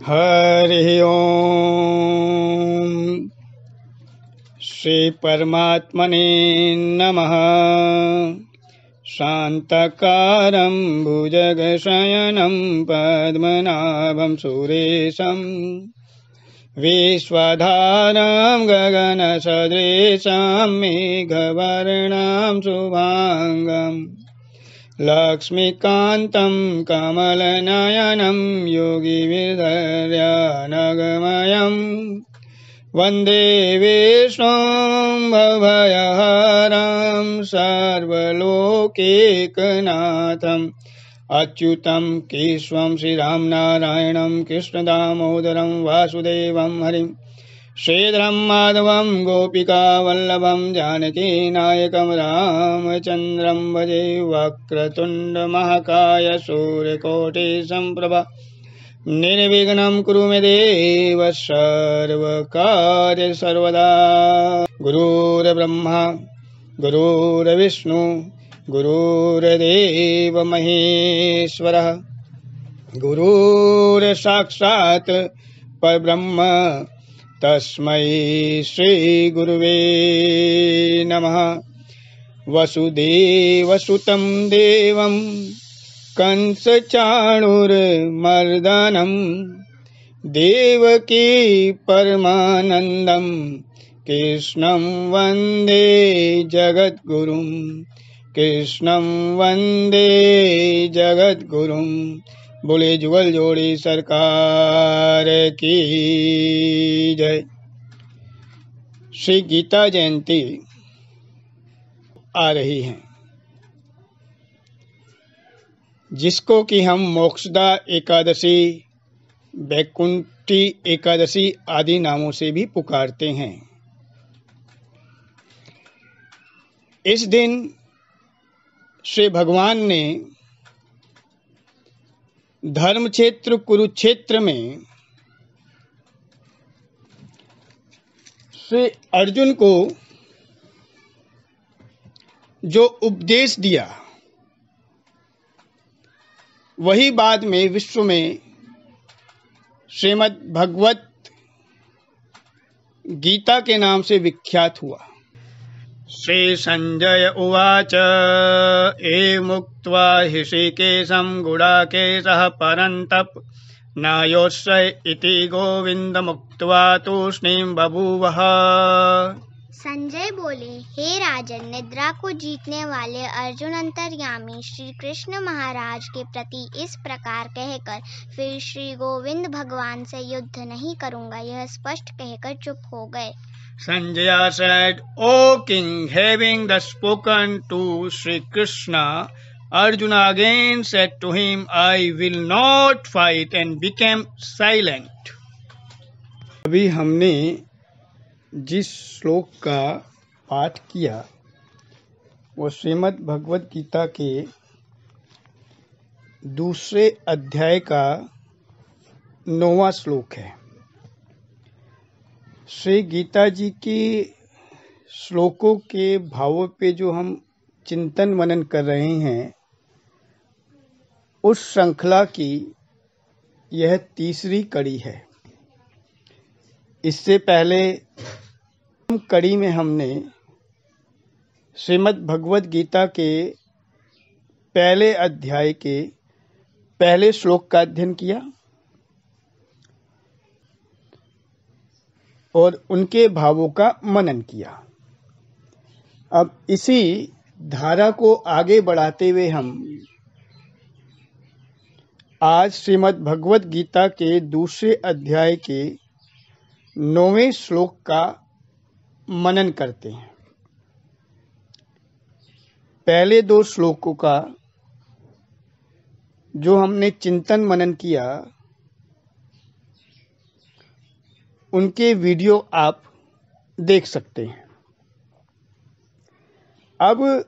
हरि ओम। श्री परमात्मने नमः। शांताकारं भुजगशयनं पद्मनाभं सुरेशं विश्वधारं गगनसदृशं मेघवर्णं शुभांगं लक्ष्मीकान्तं कमलनयनं योगिविरर्यनगमयं वन्दे विष्णुं भवभयहरं सर्वलोकैकनाथम् अच्युतं केशवं श्रीरामनारायणं कृष्णदामोदरं वासुदेवं हरिं श्रीधरं माधवं गोपिकावल्लभं जानकीनायकं रामचन्द्रं भजे। वक्रतुण्डमहाकाय सूर्यकोटिसम्प्रभा निर्विघ्नं कुरु मे देव सर्वकार्येषु सर्वदा। गुरुर्ब्रह्मा गुरुर्विष्णु गुरुर्देव महेश्वरः गुरुर्साक्षात् परब्रह्म तस्मै श्री गुरुवे नमः। वसुदेवसुतं देवं कंसचाणूरमर्दनं देवकी परमानन्दं कृष्णं वन्दे जगद्गुरुं कृष्णं वन्दे जगद्गुरुं। बोले जुगल जोड़ी सरकार की जय। श्री गीता जयंती आ रही है, जिसको कि हम मोक्षदा एकादशी, वैकुंठी एकादशी आदि नामों से भी पुकारते हैं। इस दिन श्री भगवान ने धर्म क्षेत्र कुरुक्षेत्र में श्री अर्जुन को जो उपदेश दिया, वही बाद में विश्व में श्रीमद् भगवत गीता के नाम से विख्यात हुआ। श्री संजय उवाच एमुक्त्वा ऋषिकेशं गुडाकेशः परन्तप नायोत्सय इति गोविन्दमुक्त्वा तूष्णीं बभूवः। संजय बोले, हे राजन, निद्रा को जीतने वाले अर्जुन अंतर्यामी श्री कृष्ण महाराज के प्रति इस प्रकार कहकर फिर श्री गोविंद भगवान से युद्ध नहीं करूंगा, यह स्पष्ट कहकर चुप हो गए। Sanjaya said, O king, having thus spoken to Sri Krishna, Arjuna again said to him, I will not fight, and became silent. अभी हमने जिस श्लोक का पाठ किया वो श्रीमद् भगवद गीता के दूसरे अध्याय का 9वां श्लोक है। श्री गीता जी की श्लोकों के भावों पे जो हम चिंतन मनन कर रहे हैं, उस श्रृंखला की यह तीसरी कड़ी है। इससे पहले कड़ी में हमने श्रीमद् भगवद गीता के पहले अध्याय के पहले श्लोक का अध्ययन किया और उनके भावों का मनन किया। अब इसी धारा को आगे बढ़ाते हुए हम आज श्रीमद् भगवद गीता के दूसरे अध्याय के 9वें श्लोक का मनन करते हैं। पहले 2 श्लोकों का जो हमने चिंतन मनन किया, उनके वीडियो आप देख सकते हैं। अब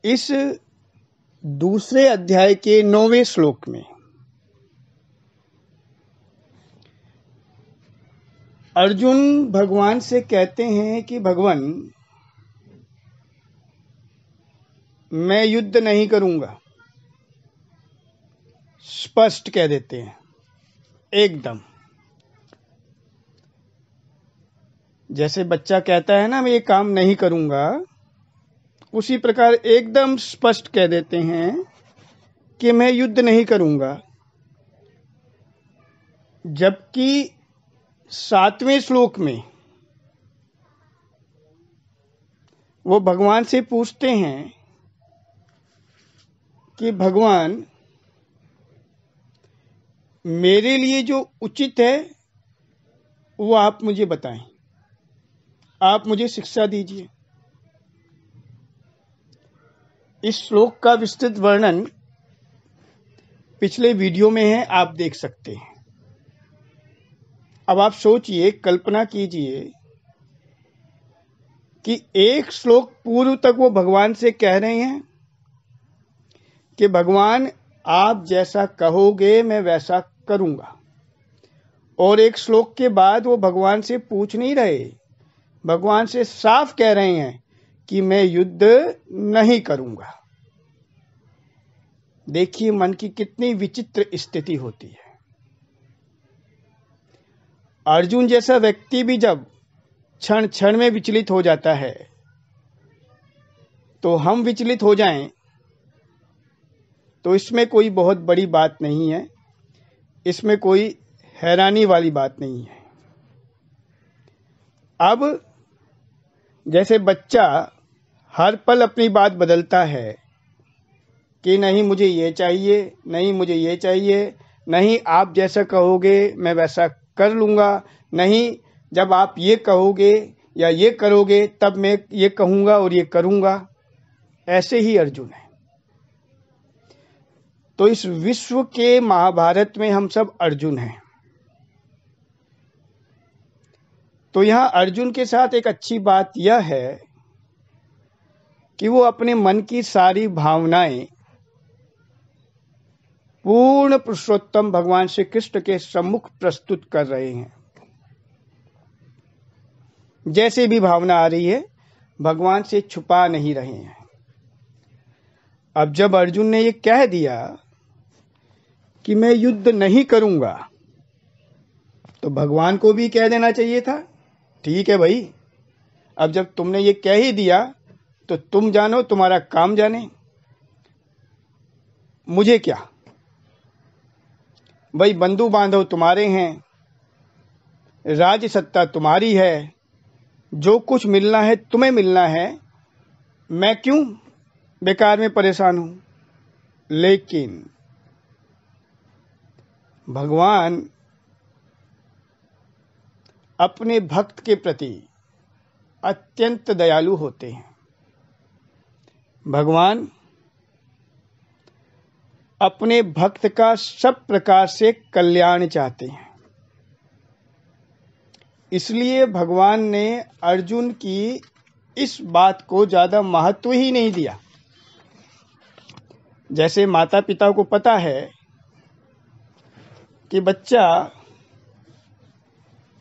इस दूसरे अध्याय के 9वें श्लोक में अर्जुन भगवान से कहते हैं कि भगवान, मैं युद्ध नहीं करूंगा, स्पष्ट कह देते हैं, एकदम। जैसे बच्चा कहता है ना मैं ये काम नहीं करूंगा, उसी प्रकार एकदम स्पष्ट कह देते हैं कि मैं युद्ध नहीं करूंगा। जबकि 7वें श्लोक में वो भगवान से पूछते हैं कि भगवान, मेरे लिए जो उचित है वो आप मुझे बताएं, आप मुझे शिक्षा दीजिए। इस श्लोक का विस्तृत वर्णन पिछले वीडियो में है, आप देख सकते हैं। अब आप सोचिए, कल्पना कीजिए कि एक श्लोक पूर्व तक वो भगवान से कह रहे हैं कि भगवान आप जैसा कहोगे मैं वैसा करूंगा, और एक श्लोक के बाद वो भगवान से पूछ नहीं रहे, भगवान से साफ कह रहे हैं कि मैं युद्ध नहीं करूंगा। देखिए मन की कितनी विचित्र स्थिति होती है। अर्जुन जैसा व्यक्ति भी जब क्षण क्षण में विचलित हो जाता है, तो हम विचलित हो जाएं तो इसमें कोई बहुत बड़ी बात नहीं है, इसमें कोई हैरानी वाली बात नहीं है। अब जैसे बच्चा हर पल अपनी बात बदलता है कि नहीं मुझे ये चाहिए, नहीं मुझे ये चाहिए, नहीं आप जैसा कहोगे मैं वैसा कर लूंगा, नहीं जब आप ये कहोगे या ये करोगे तब मैं ये कहूंगा और ये करूंगा, ऐसे ही अर्जुन है। तो इस विश्व के महाभारत में हम सब अर्जुन हैं। तो यहां अर्जुन के साथ एक अच्छी बात यह है कि वो अपने मन की सारी भावनाएं पूर्ण पुरुषोत्तम भगवान श्री कृष्ण के सम्मुख प्रस्तुत कर रहे हैं। जैसे भी भावना आ रही है भगवान से छुपा नहीं रहे हैं। अब जब अर्जुन ने ये कह दिया कि मैं युद्ध नहीं करूंगा, तो भगवान को भी कह देना चाहिए था, ठीक है भाई, अब जब तुमने ये कह ही दिया तो तुम जानो, तुम्हारा काम जाने, मुझे क्या भाई, बंधु बांधव तुम्हारे हैं, राज्य सत्ता तुम्हारी है, जो कुछ मिलना है तुम्हें मिलना है, मैं क्यों बेकार में परेशान हूं। लेकिन भगवान अपने भक्त के प्रति अत्यंत दयालु होते हैं। भगवान अपने भक्त का सब प्रकार से कल्याण चाहते हैं। इसलिए भगवान ने अर्जुन की इस बात को ज्यादा महत्व ही नहीं दिया। जैसे माता पिता को पता है कि बच्चा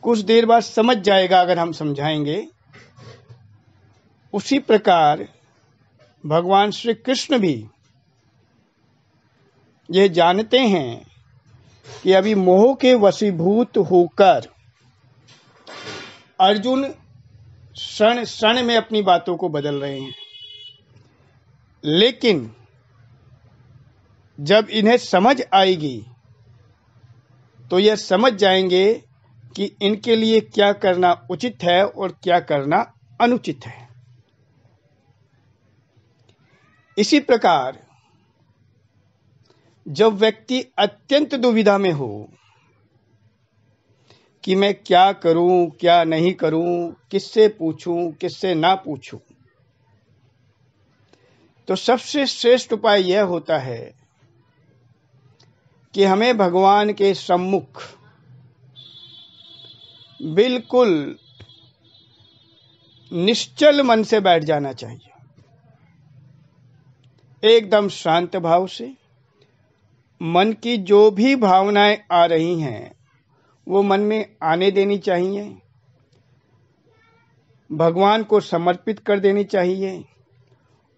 कुछ देर बाद समझ जाएगा अगर हम समझाएंगे, उसी प्रकार भगवान श्री कृष्ण भी ये जानते हैं कि अभी मोह के वशीभूत होकर अर्जुन क्षण क्षण में अपनी बातों को बदल रहे हैं। लेकिन जब इन्हें समझ आएगी तो यह समझ जाएंगे कि इनके लिए क्या करना उचित है और क्या करना अनुचित है। इसी प्रकार जब व्यक्ति अत्यंत दुविधा में हो कि मैं क्या करूं क्या नहीं करूं, किससे पूछूं किससे ना पूछूं, तो सबसे श्रेष्ठ उपाय यह होता है कि हमें भगवान के सम्मुख बिल्कुल निश्चल मन से बैठ जाना चाहिए, एकदम शांत भाव से। मन की जो भी भावनाएं आ रही हैं वो मन में आने देनी चाहिए, भगवान को समर्पित कर देनी चाहिए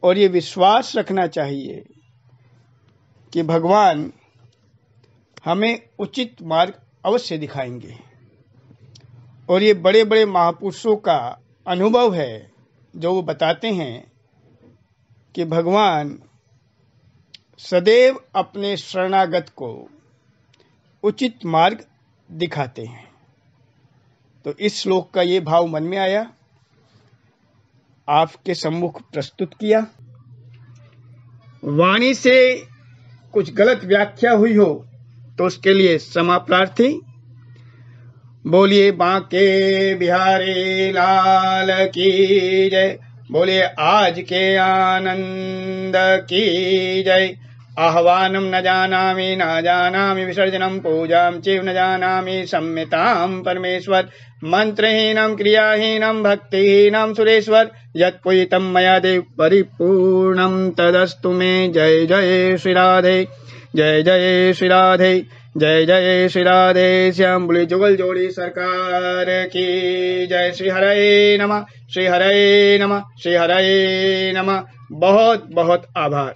और ये विश्वास रखना चाहिए कि भगवान हमें उचित मार्ग अवश्य दिखाएंगे। और ये बड़े बड़े महापुरुषों का अनुभव है जो वो बताते हैं कि भगवान सदैव अपने शरणागत को उचित मार्ग दिखाते हैं। तो इस श्लोक का ये भाव मन में आया, आपके सम्मुख प्रस्तुत किया। वाणी से कुछ गलत व्याख्या हुई हो तो उसके लिए क्षमा प्रार्थी। बोलिए बांके बिहारी लाल की जय, बोलिए आज के आनंद की जय। आह्वानं न जानामि विसर्जनं पूजां चैव न जानामि संहितां परमेश्वर। मंत्रहीनं क्रियाहीनं भक्तिहीनं सुरेश्वर, यत्पूजितं मया देव परिपूर्णं तदस्तु मे। जय जय श्री राधे, जय जय श्री राधे, जय जय श्री राधे श्याम। बोले जुगल जोड़ी सरकार की जय। श्री हरे नमः, श्री हरे नमः, श्री हरे नमः। बहुत बहुत आभार।